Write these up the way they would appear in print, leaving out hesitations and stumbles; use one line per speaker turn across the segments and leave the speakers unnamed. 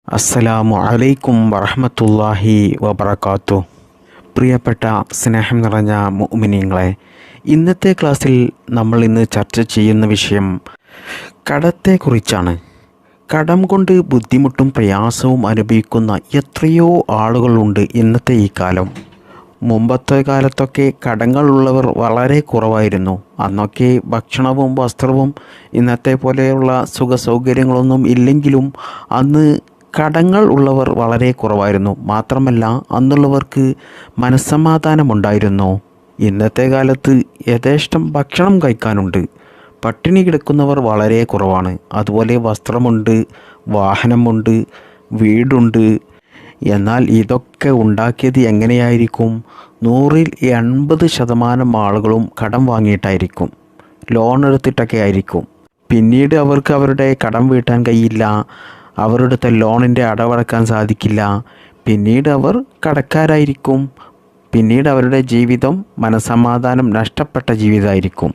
അസ്സലാമു അലൈക്കും വറഹ്മത്തുള്ളാഹി വബറകാതുഹു. പ്രിയപ്പെട്ട സ്നേഹം നിറഞ്ഞ മുഅ്മിനീങ്ങളെ, ഇന്നത്തെ ക്ലാസ്സിൽ നമ്മൾ ഇന്ന് ചർച്ച ചെയ്യുന്ന വിഷയം കടത്തെക്കുറിച്ചാണ്. കടം കൊണ്ട് ബുദ്ധിമുട്ടും പ്രയാസവും അനുഭവിക്കുന്ന എത്രയോ ആളുകളുണ്ട് ഇന്നത്തെ ഈ കാലം. മുമ്പത്തെ കാലത്തൊക്കെ കടങ്ങളുള്ളവർ വളരെ കുറവായിരുന്നു. അന്നൊക്കെ ഭക്ഷണവും വസ്ത്രവും ഇന്നത്തെ പോലെയുള്ള സുഖ സൗകര്യങ്ങളൊന്നും ഇല്ലെങ്കിലും അന്ന് കടങ്ങൾ ഉള്ളവർ വളരെ കുറവായിരുന്നു. മാത്രമല്ല, അന്നുള്ളവർക്ക് മനസ്സമാധാനമുണ്ടായിരുന്നു. ഇന്നത്തെ കാലത്ത് യഥേഷ്ടം ഭക്ഷണം കഴിക്കാനുണ്ട്, പട്ടിണി കിടക്കുന്നവർ വളരെ കുറവാണ്. അതുപോലെ വസ്ത്രമുണ്ട്, വാഹനമുണ്ട്, വീടുണ്ട്. എന്നാൽ ഇതൊക്കെ ഉണ്ടാക്കിയത് എങ്ങനെയായിരിക്കും? 100-80% ആളുകളും കടം വാങ്ങിയിട്ടായിരിക്കും, ലോൺ എടുത്തിട്ടൊക്കെ ആയിരിക്കും. പിന്നീട് അവർക്ക് അവരുടെ കടം വീട്ടാൻ കഴിയില്ല, അവരുടെ ലോണിൻ്റെ അടവടക്കാൻ സാധിക്കില്ല. പിന്നീട് അവർ കടക്കാരായിരിക്കും. പിന്നീട് അവരുടെ ജീവിതം മനസ്സമാധാനം നഷ്ടപ്പെട്ട ജീവിതമായിരിക്കും.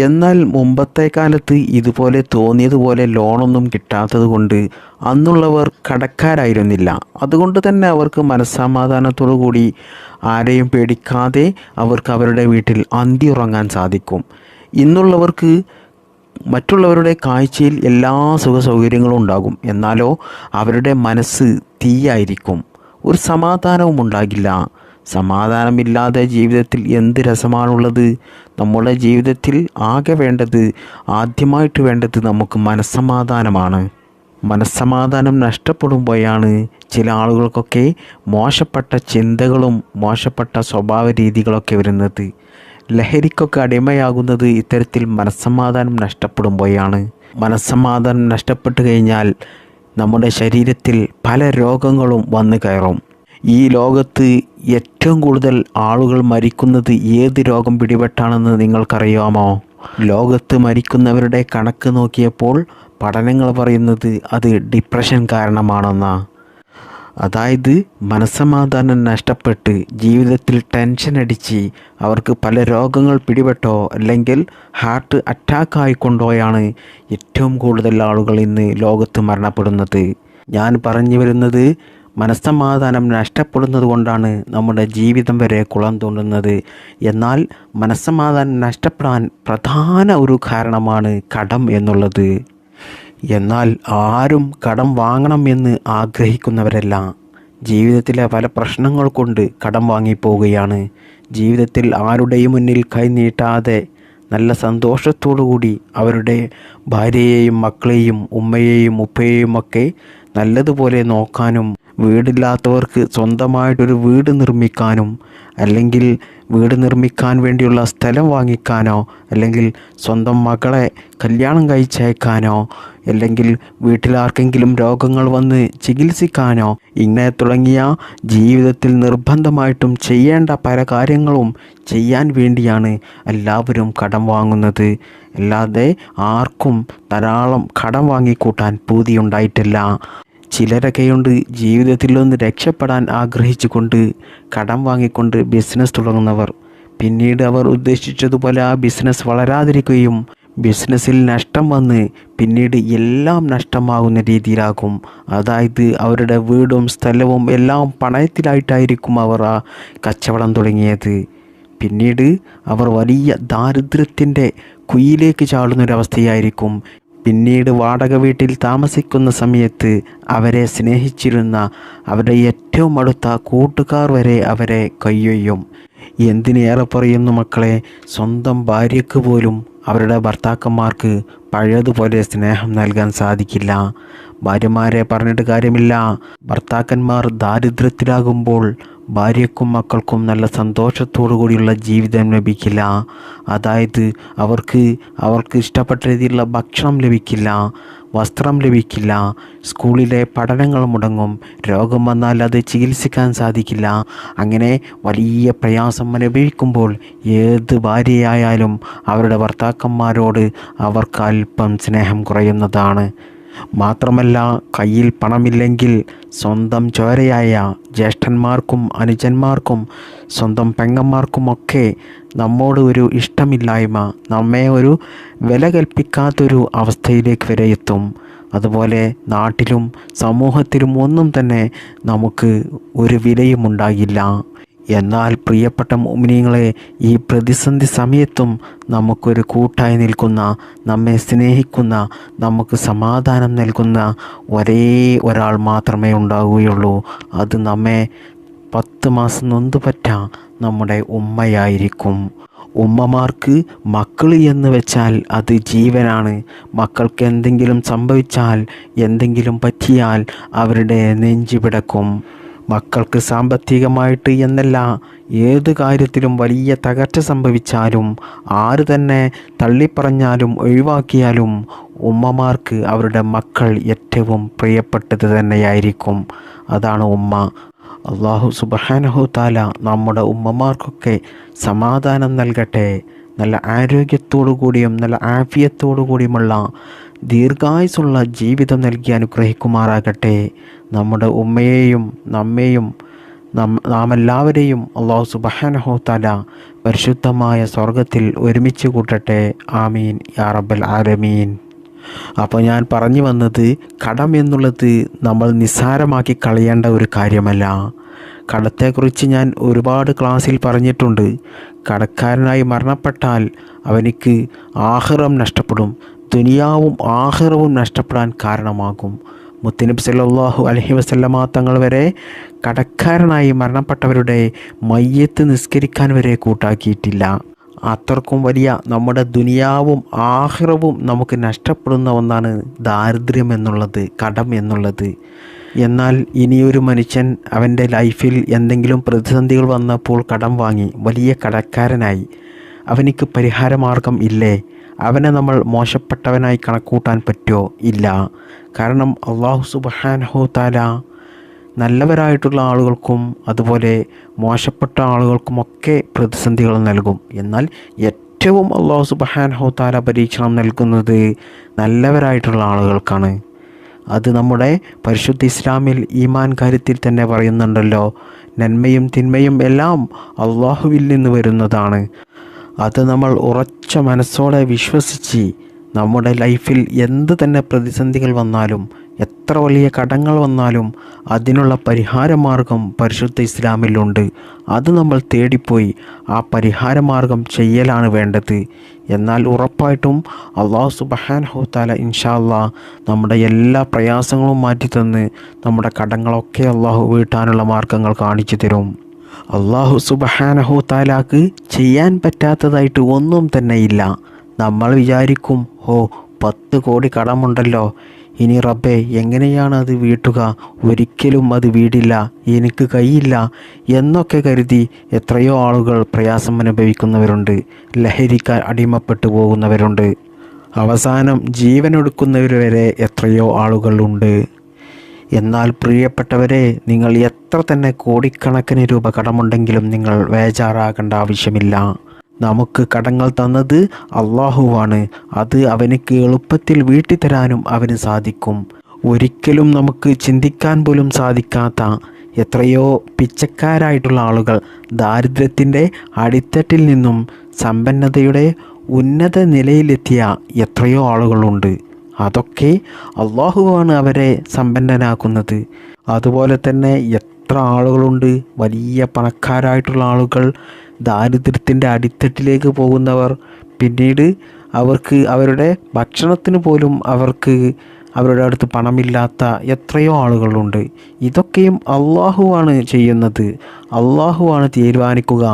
എന്നാൽ മുമ്പത്തെ കാലത്ത് ഇതുപോലെ തോന്നിയതുപോലെ ലോണൊന്നും കിട്ടാത്തത് കൊണ്ട് അന്നുള്ളവർ കടക്കാരായിരുന്നില്ല. അതുകൊണ്ട് തന്നെ അവർക്ക് മനസ്സമാധാനത്തോടു കൂടി ആരെയും പേടിക്കാതെ അവർക്ക് അവരുടെ വീട്ടിൽ അന്തി ഉറങ്ങാൻ സാധിക്കും. ഇന്നുള്ളവർക്ക് മറ്റുള്ളവരുടെ കാഴ്ചയിൽ എല്ലാ സുഖ സൗകര്യങ്ങളും ഉണ്ടാകും, എന്നാലോ അവരുടെ മനസ്സ് തീയായിരിക്കും. ഒരു സമാധാനവും ഉണ്ടാകില്ല. സമാധാനമില്ലാതെ ജീവിതത്തിൽ എന്ത് രസമാണുള്ളത്? നമ്മുടെ ജീവിതത്തിൽ ആദ്യമായിട്ട് വേണ്ടത് നമുക്ക് മനസ്സമാധാനമാണ്. മനസ്സമാധാനം നഷ്ടപ്പെടുമ്പോഴാണ് ചില ആളുകൾക്കൊക്കെ മോശപ്പെട്ട ചിന്തകളും മോശപ്പെട്ട സ്വഭാവ രീതികളൊക്കെ വരുന്നത്. ലഹരിക്കൊക്കെ അടിമയാകുന്നത് ഇത്തരത്തിൽ മനസ്സമാധാനം നഷ്ടപ്പെടുമ്പോഴാണ്. മനസ്സമാധാനം നഷ്ടപ്പെട്ടു കഴിഞ്ഞാൽ നമ്മുടെ ശരീരത്തിൽ പല രോഗങ്ങളും വന്നു കയറും. ഈ ലോകത്ത് ഏറ്റവും കൂടുതൽ ആളുകൾ മരിക്കുന്നത് ഏത് രോഗം പിടിപെട്ടാണെന്ന് നിങ്ങൾക്കറിയാമോ? ലോകത്ത് മരിക്കുന്നവരുടെ കണക്ക് നോക്കിയപ്പോൾ പഠനങ്ങൾ പറയുന്നത് അത് ഡിപ്രഷൻ കാരണമാണെന്നാണ്. അതായത് മനസ്സമാധാനം നഷ്ടപ്പെട്ട് ജീവിതത്തിൽ ടെൻഷൻ അടിച്ച് അവർക്ക് പല രോഗങ്ങൾ പിടിപെട്ടോ അല്ലെങ്കിൽ ഹാർട്ട് അറ്റാക്ക് ആയിക്കൊണ്ടോയാണ് ഏറ്റവും കൂടുതൽ ആളുകൾ ഇന്ന് ലോകത്ത് മരണപ്പെടുന്നത്. ഞാൻ പറഞ്ഞു വരുന്നത്, മനസ്സമാധാനം നഷ്ടപ്പെടുന്നത് കൊണ്ടാണ് നമ്മുടെ ജീവിതം വരെ കുളം തോണ്ടുന്നത്. എന്നാൽ മനസ്സമാധാനം നഷ്ടപ്പെടാൻ പ്രധാന ഒരു കാരണമാണ് കടം എന്നുള്ളത്. എന്നാൽ ആരും കടം വാങ്ങണം എന്ന് ആഗ്രഹിക്കുന്നവരല്ല. ജീവിതത്തിലെ പല പ്രശ്നങ്ങൾ കൊണ്ട് കടം വാങ്ങിപ്പോവുകയാണ്. ജീവിതത്തിൽ ആരുടെയും മുന്നിൽ കൈനീട്ടാതെ നല്ല സന്തോഷത്തോടു കൂടി അവരുടെ ഭാര്യയെയും മക്കളെയും ഉമ്മയെയും ഉപ്പയെയും ഒക്കെ നല്ലതുപോലെ നോക്കാനും, വീടില്ലാത്തവർക്ക് സ്വന്തമായിട്ടൊരു വീട് നിർമ്മിക്കാനും, അല്ലെങ്കിൽ വീട് നിർമ്മിക്കാൻ വേണ്ടിയുള്ള സ്ഥലം വാങ്ങിക്കാനോ, അല്ലെങ്കിൽ സ്വന്തം മകളെ കല്യാണം കഴിച്ചയക്കാനോ, അല്ലെങ്കിൽ വീട്ടിലാർക്കെങ്കിലും രോഗങ്ങൾ വന്ന് ചികിത്സിക്കാനോ, ഇങ്ങനെ തുടങ്ങിയ ജീവിതത്തിൽ നിർബന്ധമായിട്ടും ചെയ്യേണ്ട പല കാര്യങ്ങളും ചെയ്യാൻ വേണ്ടിയാണ് എല്ലാവരും കടം വാങ്ങുന്നത്. അല്ലാതെ ആർക്കും ധാരാളം കടം വാങ്ങിക്കൂട്ടാൻ പൂതിയുണ്ടായിട്ടില്ല. ചിലരൊക്കെയുണ്ട് ജീവിതത്തിൽ നിന്ന് രക്ഷപ്പെടാൻ ആഗ്രഹിച്ചുകൊണ്ട് കടം വാങ്ങിക്കൊണ്ട് ബിസിനസ് തുടങ്ങുന്നവർ. പിന്നീട് അവർ ഉദ്ദേശിച്ചതുപോലെ ആ ബിസിനസ് വളരാതിരിക്കുകയും ബിസിനസ്സിൽ നഷ്ടം വന്ന് പിന്നീട് എല്ലാം നഷ്ടമാകുന്ന രീതിയിലാകും. അതായത് അവരുടെ വീടും സ്ഥലവും എല്ലാം പണയത്തിലായിട്ടായിരിക്കും അവർ ആ കച്ചവടം തുടങ്ങിയത്. പിന്നീട് അവർ വലിയ ദാരിദ്ര്യത്തിൻ്റെ കുഴിയിലേക്ക് ചാടുന്നൊരവസ്ഥയായിരിക്കും. പിന്നീട് വാടക വീട്ടിൽ താമസിക്കുന്ന സമയത്ത് അവരെ സ്നേഹിച്ചിരുന്ന അവരുടെ ഏറ്റവും അടുത്ത കൂട്ടുകാർ വരെ അവരെ കയ്യൊയ്യും. എന്തിനേറെ പറയുന്നു മക്കളെ, സ്വന്തം ഭാര്യയ്ക്ക് പോലും അവരുടെ ഭർത്താക്കന്മാർക്ക് പഴയതുപോലെ സ്നേഹം നൽകാൻ സാധിക്കില്ല. ഭാര്യമാരെ പറഞ്ഞിട്ട് കാര്യമില്ല. ഭർത്താക്കന്മാർ ദാരിദ്ര്യത്തിലാകുമ്പോൾ ഭാര്യയ്ക്കും മക്കൾക്കും നല്ല സന്തോഷത്തോടു കൂടിയുള്ള ജീവിതം ലഭിക്കില്ല. അതായത് അവർക്ക് ഇഷ്ടപ്പെട്ട രീതിയിലുള്ള ഭക്ഷണം ലഭിക്കില്ല, വസ്ത്രം ലഭിക്കില്ല, സ്കൂളിലെ പഠനങ്ങൾ മുടങ്ങും, രോഗം വന്നാൽ അത് ചികിത്സിക്കാൻ സാധിക്കില്ല. അങ്ങനെ വലിയ പ്രയാസം അനുഭവിക്കുമ്പോൾ ഏത് ഭാര്യയായാലും അവരുടെ ഭർത്താക്കന്മാരോട് അവർക്ക് അല്പം സ്നേഹം കുറയുന്നതാണ്. മാത്രമല്ല, കയ്യിൽ പണമില്ലെങ്കിൽ സ്വന്തം ചോരയായ ജ്യേഷ്ഠന്മാർക്കും അനുജന്മാർക്കും സ്വന്തം പെങ്ങന്മാർക്കുമൊക്കെ നമ്മോട് ഒരു ഇഷ്ടമില്ലായ്മ, നമ്മെ ഒരു വില കൽപ്പിക്കാത്തൊരു അവസ്ഥയിലേക്ക് വരെ എത്തും. അതുപോലെ നാട്ടിലും സമൂഹത്തിലും ഒന്നും തന്നെ നമുക്ക് ഒരു വിലയും ഉണ്ടാകില്ല. എന്നാൽ പ്രിയപ്പെട്ട മുഅ്മിനീങ്ങളെ, ഈ പ്രതിസന്ധി സമയത്തും നമുക്കൊരു കൂട്ടായി നിൽക്കുന്ന, നമ്മെ സ്നേഹിക്കുന്ന, നമുക്ക് സമാധാനം നൽകുന്ന ഒരേ ഒരാൾ മാത്രമേ ഉണ്ടാവുകയുള്ളൂ. അത് നമ്മെ 10 മാസം നൊന്തുപറ്റ നമ്മുടെ ഉമ്മയായിരിക്കും. ഉമ്മമാർക്ക് മക്കൾ എന്ന് വെച്ചാൽ അത് ജീവനാണ്. മക്കൾക്ക് എന്തെങ്കിലും സംഭവിച്ചാൽ, എന്തെങ്കിലും പറ്റിയാൽ അവരുടെ നെഞ്ചു പിടക്കും. മക്കൾക്ക് സാമ്പത്തികമായിട്ട് എന്നല്ല, ഏത് കാര്യത്തിലും വലിയ തകർച്ച സംഭവിച്ചാലും, ആര് തന്നെ തള്ളിപ്പറഞ്ഞാലും ഒഴിവാക്കിയാലും ഉമ്മമാർക്ക് അവരുടെ മക്കൾ ഏറ്റവും പ്രിയപ്പെട്ടത് തന്നെയായിരിക്കും. അതാണ് ഉമ്മ. അല്ലാഹു സുബ്ഹാനഹു തആല നമ്മുടെ ഉമ്മമാർക്കൊക്കെ സമാധാനം നൽകട്ടെ. നല്ല ആരോഗ്യത്തോടു കൂടിയും നല്ല ആഫിയത്തോടു കൂടിയുമുള്ള ദീർഘായുസ്സുള്ള ജീവിതം നൽകി അനുഗ്രഹിക്കുമാറാകട്ടെ. നമ്മുടെ ഉമ്മയെയും നമ്മെയും നാം എല്ലാവരെയും അല്ലാഹു സുബ്ഹാനഹു തആല പരിശുദ്ധമായ സ്വർഗത്തിൽ ഒരുമിച്ച് കൂട്ടട്ടെ. ആമീൻ യാ റബ്ബൽ ആലമീൻ. അപ്പോൾ ഞാൻ പറഞ്ഞു വന്നത്, കടം എന്നുള്ളത് നമ്മൾ നിസ്സാരമാക്കി കളയേണ്ട ഒരു കാര്യമല്ല. കടത്തെക്കുറിച്ച് ഞാൻ ഒരുപാട് ക്ലാസ്സിൽ പറഞ്ഞിട്ടുണ്ട്. കടക്കാരനായി മരണപ്പെട്ടാൽ അവനിക്ക് ആഖിറം നഷ്ടപ്പെടും, ദുനിയാവും ആഖിറവും നഷ്ടപ്പെടാൻ കാരണമാകും. മുത്തുനബി സല്ലല്ലാഹു അലൈഹി വസല്ലമ തങ്ങൾ വരെ കടക്കാരനായി മരണപ്പെട്ടവരുടെ മയ്യത്ത് നിസ്കരിക്കാൻ വരെ കൂട്ടാക്കിയിട്ടില്ല. അത്രക്കും വലിയ നമ്മുടെ ദുനിയാവും ആഖിറവും നമുക്ക് നഷ്ടപ്പെടുന്ന ഒന്നാണ് ദാരിദ്ര്യം എന്നുള്ളത്, കടം എന്നുള്ളത്. എന്നാൽ ഇനിയൊരു മനുഷ്യൻ അവൻ്റെ ലൈഫിൽ എന്തെങ്കിലും പ്രതിസന്ധികൾ വന്നപ്പോൾ കടം വാങ്ങി വലിയ കടക്കാരനായി, അവനിക്ക് പരിഹാരമാർഗം ഇല്ലേ? അവനെ നമ്മൾ മോശപ്പെട്ടവനായി കണക്കൂട്ടാൻ പറ്റുമോ? ഇല്ല. കാരണം അല്ലാഹു സുബ്ഹാനഹു തആല നല്ലവരായിട്ടുള്ള ആളുകൾക്കും അതുപോലെ മോശപ്പെട്ട ആളുകൾക്കുമൊക്കെ പ്രതിസന്ധികൾ നൽകും. എന്നാൽ ഏറ്റവും അല്ലാഹു സുബ്ഹാനഹു തആല പരീക്ഷണം നൽകുന്നത് നല്ലവരായിട്ടുള്ള ആളുകൾക്കാണ്. അത് നമ്മുടെ പരിശുദ്ധ ഇസ്ലാമിൽ ഈമാൻ കാര്യത്തിൽ തന്നെ പറയുന്നുണ്ടല്ലോ, നന്മയും തിന്മയും എല്ലാം അള്ളാഹുവിൽ നിന്ന് വരുന്നതാണ്. അത് നമ്മൾ ഉറച്ച മനസ്സോടെ വിശ്വസിച്ച് നമ്മുടെ ലൈഫിൽ എന്ത് തന്നെ പ്രതിസന്ധികൾ വന്നാലും, എത്ര വലിയ കടങ്ങൾ വന്നാലും അതിനുള്ള പരിഹാരമാർഗം പരിശുദ്ധ ഇസ്ലാമിലുണ്ട്. അത് നമ്മൾ തേടിപ്പോയി ആ പരിഹാരമാർഗം ചെയ്യലാണ് വേണ്ടത്. എന്നാൽ ഉറപ്പായിട്ടും അല്ലാഹു സുബ്ഹാനഹു തആല ഇൻഷാ അല്ലാഹ് നമ്മുടെ എല്ലാ പ്രയാസങ്ങളും മാറ്റിത്തന്ന് നമ്മുടെ കടങ്ങളൊക്കെ അല്ലാഹു വീട്ടാനുള്ള മാർഗങ്ങൾ കാണിച്ചു തരും. അല്ലാഹു സുബ്ഹാനഹു തആലാക്ക് ചെയ്യാൻ പറ്റാത്തതായിട്ട് ഒന്നും തന്നെ ഇല്ല. നമ്മൾ വിചാരിക്കും, 10 കോടി കടമുണ്ടല്ലോ, ഇനി റബ്ബേ എങ്ങനെയാണ് അത് വീട്ടുക? ഒരിക്കലും അത് വീടില്ല, എനിക്ക് കഴിയില്ല എന്നൊക്കെ കരുതി എത്രയോ ആളുകൾ പ്രയാസം അനുഭവിക്കുന്നവരുണ്ട്, ലഹരിക്ക് അടിമപ്പെട്ടു പോകുന്നവരുണ്ട്, അവസാനം ജീവനൊടുക്കുന്നവർ വരെ എത്രയോ ആളുകളുണ്ട്. എന്നാൽ പ്രിയപ്പെട്ടവരെ, നിങ്ങൾ എത്ര തന്നെ കോടിക്കണക്കിന് രൂപ കടമുണ്ടെങ്കിലും നിങ്ങൾ ബേജാറാകേണ്ട ആവശ്യമില്ല. നമുക്ക് കടങ്ങൾ തന്നത് അള്ളാഹുവാണ്. അത് അവനക്ക് എളുപ്പത്തിൽ വീട്ടിത്തരാനും അവന് സാധിക്കും. ഒരിക്കലും നമുക്ക് ചിന്തിക്കാൻ പോലും സാധിക്കാത്ത എത്രയോ പിച്ചക്കാരായിട്ടുള്ള ആളുകൾ ദാരിദ്ര്യത്തിൻ്റെ അടിത്തട്ടിൽ നിന്നും സമ്പന്നതയുടെ ഉന്നത നിലയിലെത്തിയ എത്രയോ ആളുകളുണ്ട്. അതൊക്കെ അള്ളാഹുവാണ് അവരെ സമ്പന്നനാക്കുന്നത്. അതുപോലെ തന്നെ എത്ര ആളുകളുണ്ട് വലിയ പണക്കാരായിട്ടുള്ള ആളുകൾ, ദാരിദ്ര്യത്തിൻ്റെ അടിത്തട്ടിലേക്ക് പോകുന്നവർ, പിന്നീട് അവർക്ക് അവരുടെ ഭക്ഷണത്തിന് പോലും അവരുടെ അടുത്ത് പണമില്ലാത്ത എത്രയോ ആളുകളുണ്ട്. ഇതൊക്കെയും അള്ളാഹുവാണ് ചെയ്യുന്നത്. അള്ളാഹുവാണ് തീരുമാനിക്കുക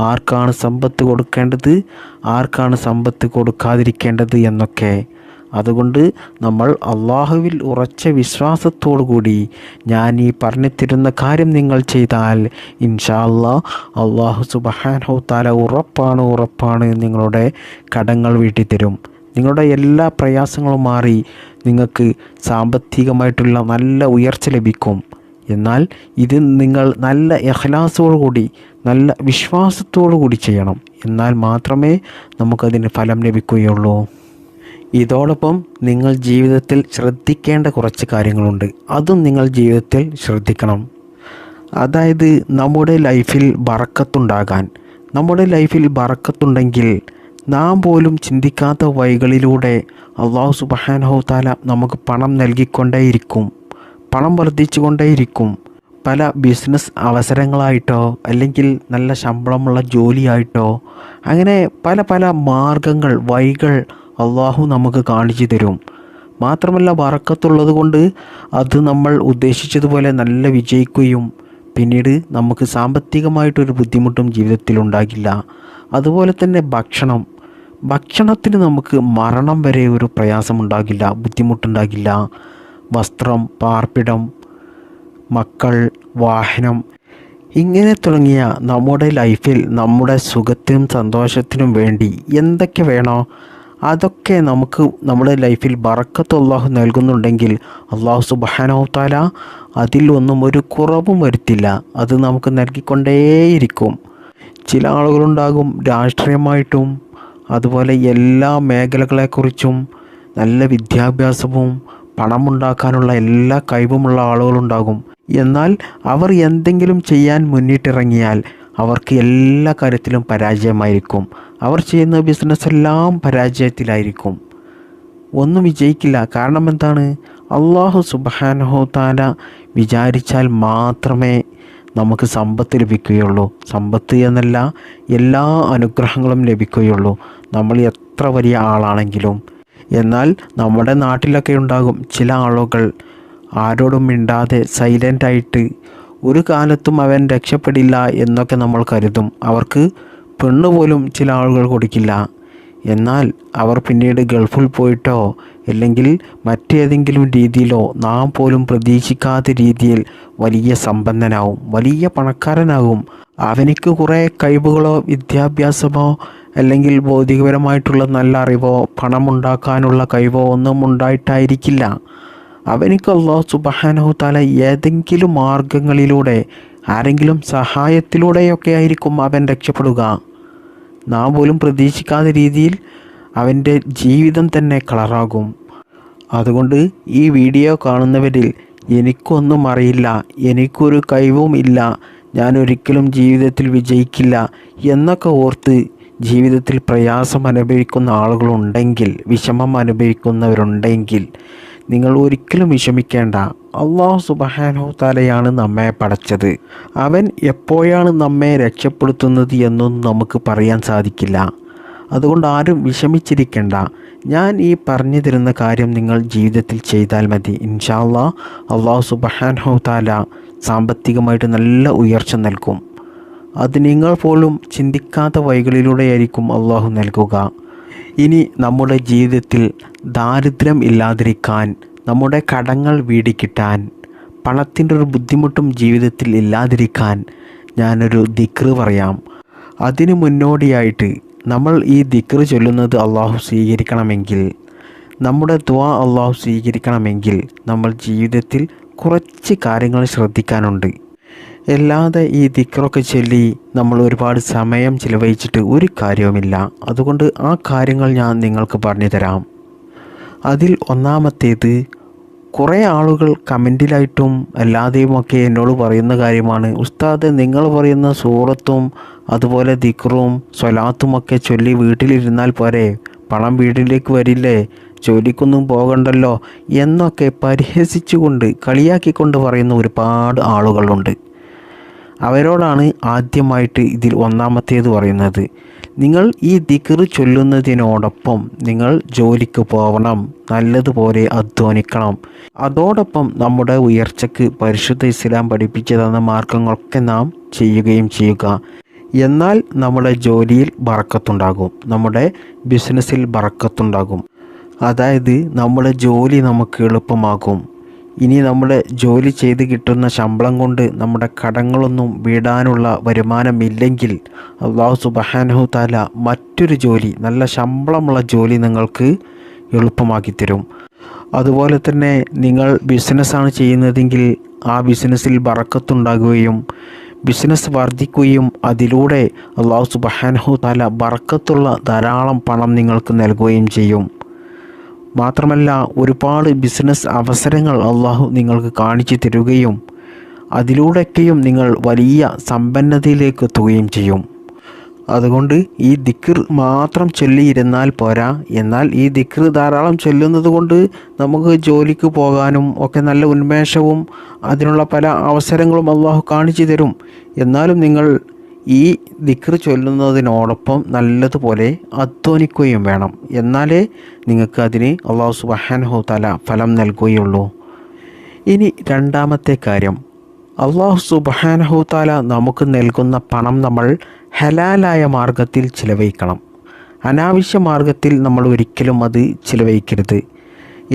ആർക്കാണ് സമ്പത്ത് കൊടുക്കേണ്ടത്, ആർക്കാണ് സമ്പത്ത് കൊടുക്കാതിരിക്കേണ്ടത് എന്നൊക്കെ. അതുകൊണ്ട് നമ്മൾ അള്ളാഹുവിൽ ഉറച്ച വിശ്വാസത്തോടു കൂടി ഞാൻ ഈ പറഞ്ഞു തരുന്ന കാര്യം നിങ്ങൾ ചെയ്താൽ ഇൻഷാ അല്ലാഹ് അല്ലാഹു സുബ്ഹാനഹു തആല ഉറപ്പാണ് നിങ്ങളുടെ കടങ്ങൾ വീട്ടിത്തരും. നിങ്ങളുടെ എല്ലാ പ്രയാസങ്ങളും മാറി നിങ്ങൾക്ക് സാമ്പത്തികമായിട്ടുള്ള നല്ല ഉയർച്ച ലഭിക്കും. എന്നാൽ ഇത് നിങ്ങൾ നല്ല ഇഖ്ലാസോടു കൂടി നല്ല വിശ്വാസത്തോടു കൂടി ചെയ്യണം. എന്നാൽ മാത്രമേ നമുക്കതിന് ഫലം ലഭിക്കുകയുള്ളൂ. ഇതോടൊപ്പം നിങ്ങൾ ജീവിതത്തിൽ ശ്രദ്ധിക്കേണ്ട കുറച്ച് കാര്യങ്ങളുണ്ട്. അതും നിങ്ങൾ ജീവിതത്തിൽ ശ്രദ്ധിക്കണം. അതായത് നമ്മുടെ ലൈഫിൽ ബറക്കത്തുണ്ടാകാൻ, നമ്മുടെ ലൈഫിൽ ബറക്കത്തുണ്ടെങ്കിൽ നാം പോലും ചിന്തിക്കാത്ത വഴികളിലൂടെ അള്ളാഹു സുബ്ഹാനഹു തആല നമുക്ക് പണം നൽകിക്കൊണ്ടേയിരിക്കും, പണം വർദ്ധിച്ചുകൊണ്ടേയിരിക്കും. പല ബിസിനസ് അവസരങ്ങളായിട്ടോ അല്ലെങ്കിൽ നല്ല ശമ്പളമുള്ള ജോലിയായിട്ടോ അങ്ങനെ പല പല മാർഗങ്ങൾ, വഴികൾ അള്ളാഹു നമുക്ക് കാണിച്ചു തരും. മാത്രമല്ല ബറക്കത്തുള്ളത് കൊണ്ട് അത് നമ്മൾ ഉദ്ദേശിച്ചതുപോലെ നല്ല വിജയിക്കുകയും പിന്നീട് നമുക്ക് സാമ്പത്തികമായിട്ടൊരു ബുദ്ധിമുട്ടും ജീവിതത്തിൽ ഉണ്ടാകില്ല. അതുപോലെ തന്നെ ഭക്ഷണത്തിന് നമുക്ക് മരണം വരെ ഒരു പ്രയാസമുണ്ടാകില്ല, ബുദ്ധിമുട്ടുണ്ടാകില്ല. വസ്ത്രം, പാർപ്പിടം, മക്കൾ, വാഹനം, ഇങ്ങനെ തുടങ്ങിയ നമ്മുടെ ലൈഫിൽ നമ്മുടെ സുഖത്തിനും സന്തോഷത്തിനും വേണ്ടി എന്തൊക്കെ വേണോ അതൊക്കെ നമുക്ക് നമ്മുടെ ലൈഫിൽ ബറക്കത്ത് അള്ളാഹു നൽകുന്നുണ്ടെങ്കിൽ അള്ളാഹു സുബ്ഹാനഹു തആല അതിൽ ഒന്നും ഒരു കുറവും വരുത്തില്ല, അത് നമുക്ക് നൽകിക്കൊണ്ടേയിരിക്കും. ചില ആളുകളുണ്ടാകും രാഷ്ട്രീയമായിട്ടും അതുപോലെ എല്ലാ മേഖലകളെക്കുറിച്ചും നല്ല വിദ്യാഭ്യാസവും പണമുണ്ടാക്കാനുള്ള എല്ലാ കഴിവുമുള്ള ആളുകളുണ്ടാകും. എന്നാൽ അവർ എന്തെങ്കിലും ചെയ്യാൻ മുന്നിട്ടിറങ്ങിയാൽ അവർക്ക് എല്ലാ കാര്യത്തിലും പരാജയമായിരിക്കും. അവർ ചെയ്യുന്ന ബിസിനസ് എല്ലാം പരാജയത്തിലായിരിക്കും, ഒന്നും വിജയിക്കില്ല. കാരണം എന്താണ്? അള്ളാഹു സുബ്ഹാനഹു തആല വിചാരിച്ചാൽ മാത്രമേ നമുക്ക് സമ്പത്ത് ലഭിക്കുകയുള്ളൂ. സമ്പത്ത് എന്നല്ല, എല്ലാ അനുഗ്രഹങ്ങളും ലഭിക്കുകയുള്ളൂ, നമ്മൾ എത്ര വലിയ ആളാണെങ്കിലും. എന്നാൽ നമ്മുടെ നാട്ടിലൊക്കെ ഉണ്ടാകും ചില ആളുകൾ ആരോടും മിണ്ടാതെ സൈലൻ്റായിട്ട് ഒരു കാലത്തും അവൻ രക്ഷപ്പെടില്ല എന്നൊക്കെ നമ്മൾ കരുതും. അവർക്ക് പെണ്ണ് പോലും ചില ആളുകൾ കൊടുക്കില്ല. എന്നാൽ അവർ പിന്നീട് ഗൾഫിൽ പോയിട്ടോ അല്ലെങ്കിൽ മറ്റേതെങ്കിലും രീതിയിലോ നാം പോലും പ്രതീക്ഷിക്കാത്ത രീതിയിൽ വലിയ സമ്പന്നനാവും, വലിയ പണക്കാരനാകും. അവനിക്ക് കുറേ കഴിവുകളോ വിദ്യാഭ്യാസമോ അല്ലെങ്കിൽ ഭൗതികപരമായിട്ടുള്ള നല്ല അറിവോ പണമുണ്ടാക്കാനുള്ള കഴിവോ ഒന്നും ഉണ്ടായിട്ടായിരിക്കില്ല. അവനിക്ക് അല്ലാഹു സുബ്ഹാനഹു തആല ഏതെങ്കിലും മാർഗങ്ങളിലൂടെ ആരെങ്കിലും സഹായത്തിലൂടെയൊക്കെ ആയിരിക്കും അവൻ രക്ഷപ്പെടുക. നാം പോലും പ്രതീക്ഷിക്കാത്ത രീതിയിൽ അവൻ്റെ ജീവിതം തന്നെ കളറാകും. അതുകൊണ്ട് ഈ വീഡിയോ കാണുന്നവരിൽ എനിക്കൊന്നും അറിയില്ല, എനിക്കൊരു കഴിവും ഇല്ല, ഞാൻ ഒരിക്കലും ജീവിതത്തിൽ വിജയിക്കില്ല എന്നൊക്കെ ഓർത്ത് ജീവിതത്തിൽ പ്രയാസം അനുഭവിക്കുന്ന ആളുകളുണ്ടെങ്കിൽ, വിഷമം അനുഭവിക്കുന്നവരുണ്ടെങ്കിൽ നിങ്ങൾ ഒരിക്കലും വിഷമിക്കേണ്ട. അല്ലാഹു സുബ്ഹാനഹു തആലയാണ് നമ്മെ പടച്ചത്. അവൻ എപ്പോഴാണ് നമ്മെ രക്ഷപ്പെടുത്തുന്നത് എന്നൊന്നും നമുക്ക് പറയാൻ സാധിക്കില്ല. അതുകൊണ്ട് ആരും വിഷമിച്ചിരിക്കേണ്ട. ഞാൻ ഈ പറഞ്ഞു തരുന്ന കാര്യം നിങ്ങൾ ജീവിതത്തിൽ ചെയ്താൽ മതി. ഇൻഷാ അല്ലാഹ് അല്ലാഹു സുബ്ഹാനഹു തആല സാമ്പത്തികമായിട്ട് നല്ല ഉയർച്ച നൽകും. അത് നിങ്ങൾ പോലും ചിന്തിക്കാത്ത വഴികളിലൂടെയായിരിക്കും അള്ളാഹു നൽകുക. ഇനി നമ്മുടെ ജീവിതത്തിൽ ദാരിദ്ര്യം ഇല്ലാതിരിക്കാൻ, നമ്മുടെ കടങ്ങൾ വീടിക്കിട്ടാൻ, പണത്തിൻ്റെ ഒരു ബുദ്ധിമുട്ടും ജീവിതത്തിൽ ഇല്ലാതിരിക്കാൻ ഞാനൊരു ദിക്റ് പറയാം. അതിനു മുന്നോടിയായിട്ട് നമ്മൾ ഈ ദിക്റ് ചൊല്ലുന്നത് അള്ളാഹു സ്വീകരിക്കണമെങ്കിൽ, നമ്മുടെ ദുആ അള്ളാഹു സ്വീകരിക്കണമെങ്കിൽ നമ്മൾ ജീവിതത്തിൽ കുറച്ച് കാര്യങ്ങൾ ശ്രദ്ധിക്കാനുണ്ട്. അല്ലാതെ ഈ ദിക്റൊക്കെ ചൊല്ലി നമ്മൾ ഒരുപാട് സമയം ചിലവഴിച്ചിട്ട് ഒരു കാര്യവുമില്ല. അതുകൊണ്ട് ആ കാര്യങ്ങൾ ഞാൻ നിങ്ങൾക്ക് പറഞ്ഞു തരാം. അതിൽ ഒന്നാമത്തേത്, കുറേ ആളുകൾ കമൻറ്റിലായിട്ടും അല്ലാതെയുമൊക്കെ എന്നോട് പറയുന്ന കാര്യമാണ്, ഉസ്താദ് നിങ്ങൾ പറയുന്ന സൂറത്തും അതുപോലെ ദിക്റും സ്വലാത്തുമൊക്കെ ചൊല്ലി വീട്ടിലിരുന്നാൽ പോരെ, പണം വീട്ടിലേക്ക് വരില്ലേ, ജോലിക്കൊന്നും പോകണ്ടല്ലോ എന്നൊക്കെ പരിഹസിച്ചുകൊണ്ട് കളിയാക്കിക്കൊണ്ട് പറയുന്ന ഒരുപാട് ആളുകളുണ്ട്. അവരോടാണ് ആദ്യമായിട്ട് ഇതിൽ ഒന്നാമത്തേത് പറയുന്നത്. നിങ്ങൾ ഈ ദിക്റ് ചൊല്ലുന്നതിനോടൊപ്പം നിങ്ങൾ ജോലിക്ക് പോകണം, നല്ലതുപോലെ അധ്വാനിക്കണം. അതോടൊപ്പം നമ്മുടെ ഉയർച്ചയ്ക്ക് പരിശുദ്ധ ഇസ്ലാം പഠിപ്പിച്ചു തന്ന മാർഗങ്ങളൊക്കെ നാം ചെയ്യുകയും ചെയ്യുക. എന്നാൽ നമ്മുടെ ജോലിയിൽ ബറക്കത്തുണ്ടാകും, നമ്മുടെ ബിസിനസ്സിൽ ബറക്കത്തുണ്ടാകും. അതായത് നമ്മുടെ ജോലി നമുക്ക് എളുപ്പമാകും. ഇനി നമ്മുടെ ജോലി ചെയ്ത് കിട്ടുന്ന ശമ്പളം കൊണ്ട് നമ്മുടെ കടങ്ങളൊന്നും വീടാനുള്ള വരുമാനമില്ലെങ്കിൽ അല്ലാഹു സുബ്ഹാനഹു തആല മറ്റൊരു ജോലി, നല്ല ശമ്പളമുള്ള ജോലി നിങ്ങൾക്ക് എളുപ്പമാക്കി തരും. അതുപോലെ തന്നെ നിങ്ങൾ ബിസിനസ്സാണ് ചെയ്യുന്നതെങ്കിൽ ആ ബിസിനസ്സിൽ ബറക്കത്തുണ്ടാകുകയും ബിസിനസ് വർദ്ധിക്കുകയും അതിലൂടെ അല്ലാഹു സുബ്ഹാനഹു തആല ബറക്കത്തുള്ള ധാരാളം പണം നിങ്ങൾക്ക് നൽകുകയും ചെയ്യും. മാത്രമല്ല ഒരുപാട് ബിസിനസ് അവസരങ്ങൾ അള്ളാഹു നിങ്ങൾക്ക് കാണിച്ചു തരുകയും അതിലൂടെയൊക്കെയും നിങ്ങൾ വലിയ സമ്പന്നതയിലേക്ക് എത്തുകയും ചെയ്യും. അതുകൊണ്ട് ഈ ദിക്ർ മാത്രം ചൊല്ലിയിരുന്നാൽ പോരാ. എന്നാൽ ഈ ദിക്ർ ധാരാളം ചൊല്ലുന്നത് കൊണ്ട് നമുക്ക് ജോലിക്ക് പോകാനും ഒക്കെ നല്ല ഉന്മേഷവും അതിനുള്ള പല അവസരങ്ങളും അള്ളാഹു കാണിച്ചു തരും. എന്നാലും നിങ്ങൾ ഈ ദിക്ർ ചൊല്ലുന്നതിനോടൊപ്പം നല്ലതുപോലെ അധ്വാനിക്കുകയും വേണം. എന്നാലേ നിങ്ങൾക്ക് അതിന് അള്ളാഹു സുബ്ഹാനഹു തആല ഫലം നൽകുകയുള്ളൂ. ഇനി രണ്ടാമത്തെ കാര്യം, അള്ളാഹു സുബ്ഹാനഹു തആല നമുക്ക് നൽകുന്ന പണം നമ്മൾ ഹലാലായ മാർഗത്തിൽ ചിലവഴിക്കണം. അനാവശ്യ മാർഗത്തിൽ നമ്മൾ ഒരിക്കലും അത് ചിലവഴിക്കരുത്.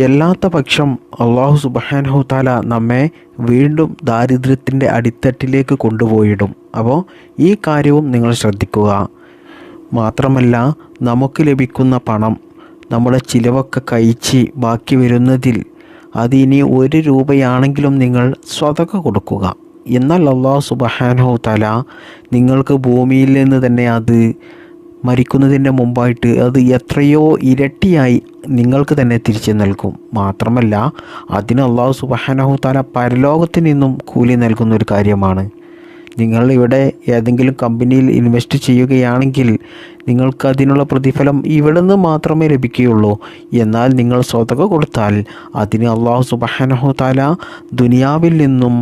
അല്ലാത്ത പക്ഷം അള്ളാഹു സുബ്ഹാനഹു തആല നമ്മെ വീണ്ടും ദാരിദ്ര്യത്തിൻ്റെ അടിത്തട്ടിലേക്ക് കൊണ്ടുപോയിടും. അപ്പോൾ ഈ കാര്യവും നിങ്ങൾ ശ്രദ്ധിക്കുക. മാത്രമല്ല, നമുക്ക് ലഭിക്കുന്ന പണം നമ്മുടെ ചിലവൊക്കെ കഴിച്ച് ബാക്കി വരുന്നതിൽ അതിനി 1 രൂപയാണെങ്കിലും നിങ്ങൾ സ്വതക്ക കൊടുക്കുക. എന്നാൽ അല്ലാഹു സുബ്ഹാനഹു തആല നിങ്ങൾക്ക് ഭൂമിയിൽ നിന്ന് തന്നെ അത് മരിക്കുന്നതിൻ്റെ മുമ്പായിട്ട് അത് എത്രയോ ഇരട്ടിയായി നിങ്ങൾക്ക് തന്നെ തിരിച്ചു നൽകും. മാത്രമല്ല, അതിന് അല്ലാഹു സുബ്ഹാനഹു തആല പരലോകത്ത് നിന്നും കൂലി നൽകുന്ന ഒരു കാര്യമാണ്. നിങ്ങൾ ഇവിടെ ഏതെങ്കിലും കമ്പനിയിൽ ഇൻവെസ്റ്റ് ചെയ്യുകയാണെങ്കിൽ നിങ്ങൾക്ക് അതിനുള്ള പ്രതിഫലം ഇവിടെ നിന്ന് മാത്രമേ ലഭിക്കുകയുള്ളൂ. എന്നാൽ നിങ്ങൾ സ്വതക കൊടുത്താൽ അതിന് അല്ലാഹു സുബ്ഹാനഹു തആല ദുനിയാവിൽ നിന്നും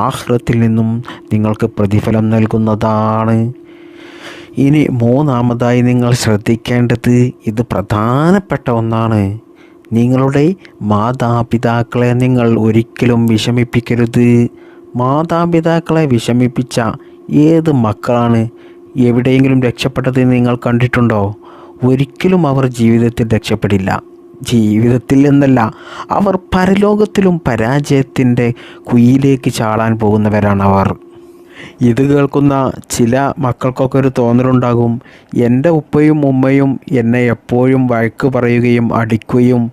ആഖിറത്തിൽ നിന്നും നിങ്ങൾക്ക് പ്രതിഫലം നൽകുന്നതാണ്. ഇനി മൂന്നാമതായി നിങ്ങൾ ശ്രദ്ധിക്കേണ്ടത്, ഇത് പ്രധാനപ്പെട്ട ഒന്നാണ്. നിങ്ങളുടെ മാതാപിതാക്കളെ നിങ്ങൾ ഒരിക്കലും വിഷമിപ്പിക്കരുത്. മാതാപിതാക്കളെ വിഷമിപ്പിച്ച ഏത് മക്കളാണ് എവിടെയെങ്കിലും രക്ഷപ്പെട്ടത് നിങ്ങൾ കണ്ടിട്ടുണ്ടോ? ഒരിക്കലും അവർ ജീവിതത്തിൽ രക്ഷപ്പെടില്ല. ജീവിതത്തിൽ എന്നല്ല, അവർ പരലോകത്തിലും പരാജയത്തിൻ്റെ കുഴിയിലേക്ക് ചാടാൻ പോകുന്നവരാണ് അവർ. ഇത് കേൾക്കുന്ന ചില മക്കൾക്കൊക്കെ ഒരു തോന്നലുണ്ടാകും, എൻ്റെ ഉപ്പയും ഉമ്മയും എന്നെ എപ്പോഴും വഴക്ക് പറയുകയും അടിക്കുകയും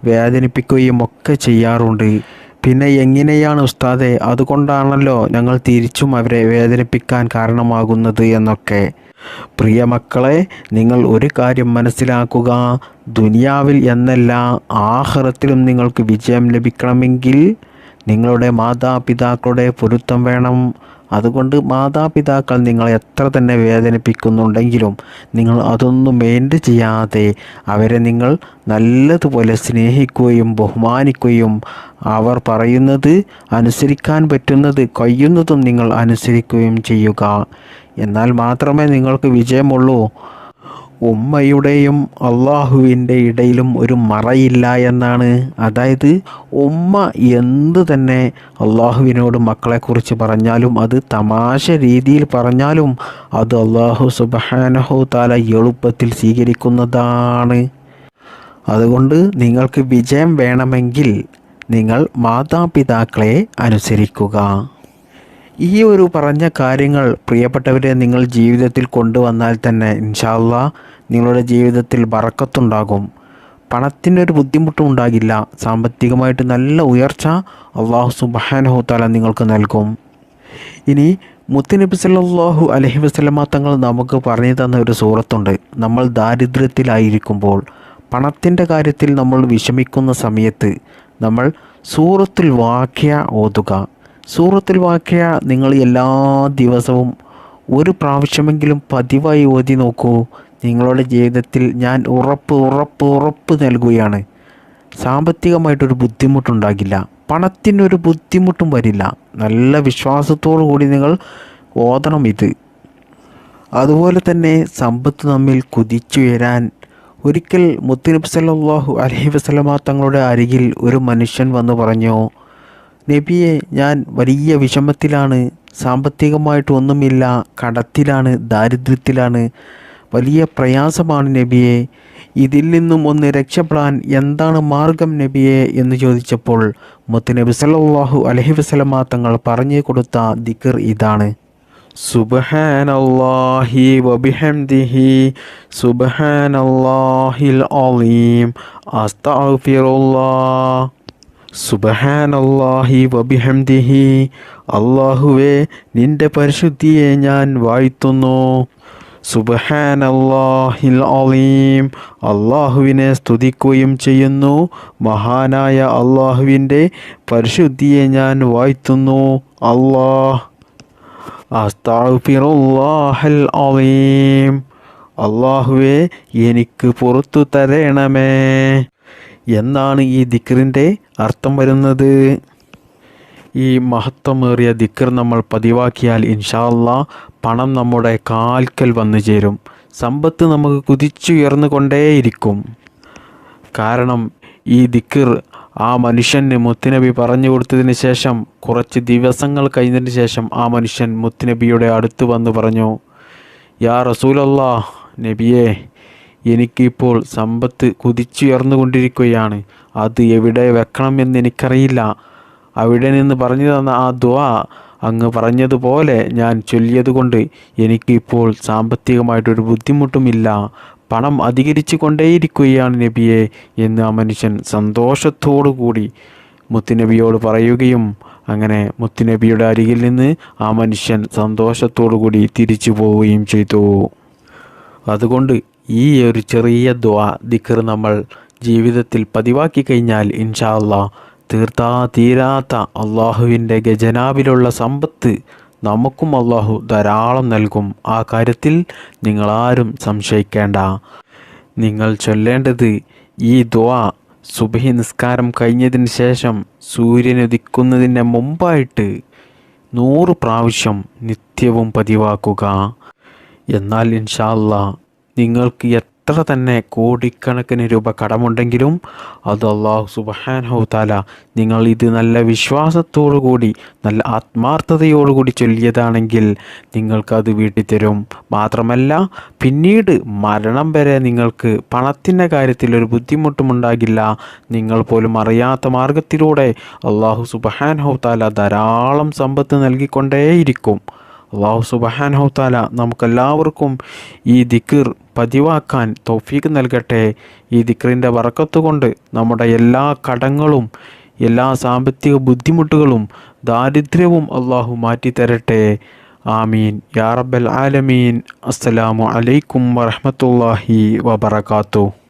വേദനിപ്പിക്കുകയും ഒക്കെ ചെയ്യാറുണ്ട്. പിന്നെ എങ്ങനെയാണ് ഉസ്താദെ, അതുകൊണ്ടാണല്ലോ ഞങ്ങൾ തിരിച്ചും അവരെ വേദനിപ്പിക്കാൻ കാരണമാകുന്നത് എന്നൊക്കെ. പ്രിയ മക്കളെ, നിങ്ങൾ ഒരു കാര്യം മനസ്സിലാക്കുക, ദുനിയാവിൽ എന്നല്ല ആഖിറത്തിലും നിങ്ങൾക്ക് വിജയം ലഭിക്കണമെങ്കിൽ നിങ്ങളുടെ മാതാപിതാക്കളുടെ പൊരുത്തം വേണം. അതുകൊണ്ട് മാതാപിതാക്കൾ നിങ്ങളെ എത്ര തന്നെ വേദനിപ്പിക്കുന്നുണ്ടെങ്കിലും നിങ്ങൾ അതൊന്നും മൈൻഡ് ചെയ്യാതെ അവരെ നിങ്ങൾ നല്ലതുപോലെ സ്നേഹിക്കുകയും ബഹുമാനിക്കുകയും അവർ പറയുന്നത് അനുസരിക്കാൻ പറ്റുന്നത് കഴിയുന്നതും നിങ്ങൾ അനുസരിക്കുകയും ചെയ്യുക. എന്നാൽ മാത്രമേ നിങ്ങൾക്ക് വിജയമുള്ളൂ. ഉമ്മയുടെയും അള്ളാഹുവിൻ്റെ ഇടയിലും ഒരു മറയില്ല എന്നാണ്. അതായത് ഉമ്മ എന്ത് തന്നെ അള്ളാഹുവിനോട് മക്കളെക്കുറിച്ച് പറഞ്ഞാലും, അത് തമാശ രീതിയിൽ പറഞ്ഞാലും അത് അള്ളാഹു സുബ്ഹാനഹു തആല എളുപ്പത്തിൽ സ്വീകരിക്കുന്നതാണ്. അതുകൊണ്ട് നിങ്ങൾക്ക് വിജയം വേണമെങ്കിൽ നിങ്ങൾ മാതാപിതാക്കളെ അനുസരിക്കുക. ഈ ഒരു പറഞ്ഞ കാര്യങ്ങൾ പ്രിയപ്പെട്ടവരെ നിങ്ങൾ ജീവിതത്തിൽ കൊണ്ടുവന്നാൽ തന്നെ ഇൻഷാ അല്ലാഹ് നിങ്ങളുടെ ജീവിതത്തിൽ ബറക്കത്തുണ്ടാകും. പണത്തിനൊരു ബുദ്ധിമുട്ടും ഉണ്ടാകില്ല. സാമ്പത്തികമായിട്ട് നല്ല ഉയർച്ച അല്ലാഹു സുബ്ഹാനഹു തആല നിങ്ങൾക്ക് നൽകും. ഇനി മുത്തുനബി സല്ലല്ലാഹു അലൈഹി വസല്ലമ തങ്ങൾ നമുക്ക് പറഞ്ഞു തന്ന ഒരു സൂറത്തുണ്ട്. നമ്മൾ ദാരിദ്ര്യത്തിലായിരിക്കുമ്പോൾ, പണത്തിൻ്റെ കാര്യത്തിൽ നമ്മൾ വിഷമിക്കുന്ന സമയത്ത് നമ്മൾ സൂറത്തുൽ വാഖിയ ഓതുക. സൂറത്തുൽ വാഖിയ നിങ്ങൾ എല്ലാ ദിവസവും ഒരു പ്രാവശ്യമെങ്കിലും പതിവായി ഓതി നോക്കൂ. നിങ്ങളുടെ ജീവിതത്തിൽ ഞാൻ ഉറപ്പ് നൽകുകയാണ്, സാമ്പത്തികമായിട്ടൊരു ബുദ്ധിമുട്ടുണ്ടാകില്ല, പണത്തിനൊരു ബുദ്ധിമുട്ടും വരില്ല. നല്ല വിശ്വാസത്തോടു കൂടി നിങ്ങൾ ഓതണം ഇത്. അതുപോലെ തന്നെ സമ്പത്ത് നമ്മിൽ കുതിച്ചുയരാൻ ഒരിക്കൽ മുത്തുനബി സല്ലല്ലാഹു അലൈഹി വസല്ലമ തങ്ങളുടെ അരികിൽ ഒരു മനുഷ്യൻ വന്ന് പറഞ്ഞു, നബിയെ, ഞാൻ വലിയ വിഷമത്തിലാണ്, സാമ്പത്തികമായിട്ട് ഒന്നുമില്ല, കടത്തിലാണ്, ദാരിദ്ര്യത്തിലാണ്, വലിയ പ്രയാസമാണ് നബിയെ, ഇതിൽ നിന്നും ഒന്ന് രക്ഷപ്പെടാൻ എന്താണ് മാർഗം നബിയെ എന്ന് ചോദിച്ചപ്പോൾ മുത്തുനബി സല്ലല്ലാഹു അലൈഹി വസല്ലമ തങ്ങൾ പറഞ്ഞു കൊടുത്ത ദിക്ർ ഇതാണ്: സുബ്ഹാനല്ലാഹി വബിഹംദിഹി സുബ്ഹാനല്ലാഹിൽ അലീം അസ്തഗ്ഫിറുല്ലാഹ്. സുബ്ഹാനല്ലാഹി വബിഹംദിഹി, അല്ലാഹുവേ നിൻ്റെ പരിശുദ്ധിയെ ഞാൻ വാഴ്ത്തുന്നു. സുബ്ഹാനല്ലാഹിൽ അലീം, അല്ലാഹുവിനെ സ്തുതിക്കുകയും ചെയ്യുന്നു. മഹാനായ അല്ലാഹുവിൻ്റെ പരിശുദ്ധിയെ ഞാൻ വാഴ്ത്തുന്നു. അല്ലാഹ് അസ്തഗ്ഫിറുല്ലാഹൽ അലീം. അള്ളാഹുവേ എനിക്ക് പുറത്തു തരണമേ എന്നാണ് ഈ ദിക്റിൻ്റെ അർത്ഥം വരുന്നത്. ഈ മഹത്വമേറിയ ദിക്ർ നമ്മൾ പതിവാക്കിയാൽ ഇൻഷാ അല്ലാ പണം നമ്മുടെ കാൽക്കൽ വന്നു ചേരും. സമ്പത്ത് നമുക്ക് കുതിച്ചുയർന്നു കൊണ്ടേയിരിക്കും. കാരണം ഈ ദിക്ർ ആ മനുഷ്യന് മുത്തുനബി പറഞ്ഞു കൊടുത്തതിന് ശേഷം കുറച്ച് ദിവസങ്ങൾ കഴിഞ്ഞതിന് ശേഷം ആ മനുഷ്യൻ മുത്തുനബിയുടെ അടുത്ത് വന്ന് പറഞ്ഞു, യാ റസൂലല്ലാ, നബിയേ, എനിക്കിപ്പോൾ സമ്പത്ത് കുതിച്ചുയർന്നു കൊണ്ടിരിക്കുകയാണ്. അത് എവിടെ വെക്കണമെന്ന് എനിക്കറിയില്ല. അവിടെ നിന്ന് പറഞ്ഞു തന്ന ആ ദുആ അങ്ങ് പറഞ്ഞതുപോലെ ഞാൻ ചൊല്ലിയതുകൊണ്ട് എനിക്കിപ്പോൾ സാമ്പത്തികമായിട്ടൊരു ബുദ്ധിമുട്ടുമില്ല. പണം അധികരിച്ചു കൊണ്ടേയിരിക്കുകയാണ് നബിയെ എന്ന് ആ മനുഷ്യൻ സന്തോഷത്തോടു കൂടി മുത്തുനബിയോട് പറയുകയും അങ്ങനെ മുത്തുനബിയുടെ അരികിൽ നിന്ന് ആ മനുഷ്യൻ സന്തോഷത്തോടു കൂടി തിരിച്ചു പോവുകയും ചെയ്തു. അതുകൊണ്ട് ഈ ഒരു ചെറിയ ദുആ ദിക്ർ നമ്മൾ ജീവിതത്തിൽ പതിവാക്കി കഴിഞ്ഞാൽ ഇൻഷാ അല്ലാ തീരാത്ത അള്ളാഹുവിൻ്റെ ഖജനാവിലുള്ള സമ്പത്ത് നമുക്കും അള്ളാഹു ധാരാളം നൽകും. ആ കാര്യത്തിൽ നിങ്ങളാരും സംശയിക്കേണ്ട. നിങ്ങൾ ചൊല്ലേണ്ടത് ഈ ദുആ സുബ്ഹി നിസ്കാരം കഴിഞ്ഞതിന് ശേഷം സൂര്യനുദിക്കുന്നതിന് മുമ്പായിട്ട് 100 പ്രാവശ്യം നിത്യവും പതിവാക്കുക. എന്നാൽ ഇൻഷാ അല്ലാ നിങ്ങൾക്ക് എത്ര തന്നെ കോടിക്കണക്കിന് രൂപ കടമുണ്ടെങ്കിലും അത് അല്ലാഹു സുബ്ഹാനഹു തആല നിങ്ങൾ ഇത് നല്ല വിശ്വാസത്തോടു കൂടി നല്ല ആത്മാർത്ഥതയോടുകൂടി ചൊല്ലിയതാണെങ്കിൽ നിങ്ങൾക്കത് വീട്ടിത്തരും. മാത്രമല്ല പിന്നീട് മരണം വരെ നിങ്ങൾക്ക് പണത്തിൻ്റെ കാര്യത്തിൽ ഒരു ബുദ്ധിമുട്ടുമുണ്ടാകില്ല. നിങ്ങൾ പോലും അറിയാത്ത മാർഗത്തിലൂടെ അല്ലാഹു സുബ്ഹാനഹു തആല ധാരാളം സമ്പത്ത് നൽകിക്കൊണ്ടേയിരിക്കും. അല്ലാഹു സുബ്ഹാനഹു തആല നമുക്കെല്ലാവർക്കും ഈ ദിക്ർ പതിവാക്കാൻ തൗഫീഖ് നൽകട്ടെ. ഈ ദിക്റിൻ്റെ ബറക്കത്ത് കൊണ്ട് നമ്മുടെ എല്ലാ കടങ്ങളും എല്ലാ സാമ്പത്തിക ബുദ്ധിമുട്ടുകളും ദാരിദ്ര്യവും അല്ലാഹു മാറ്റിത്തരട്ടെ. ആമീൻ യാ റബ്ബൽ ആലമീൻ. അസ്സലാമു അലൈക്കും വറഹ്മത്തുള്ളാഹി വബറകാതുഹു.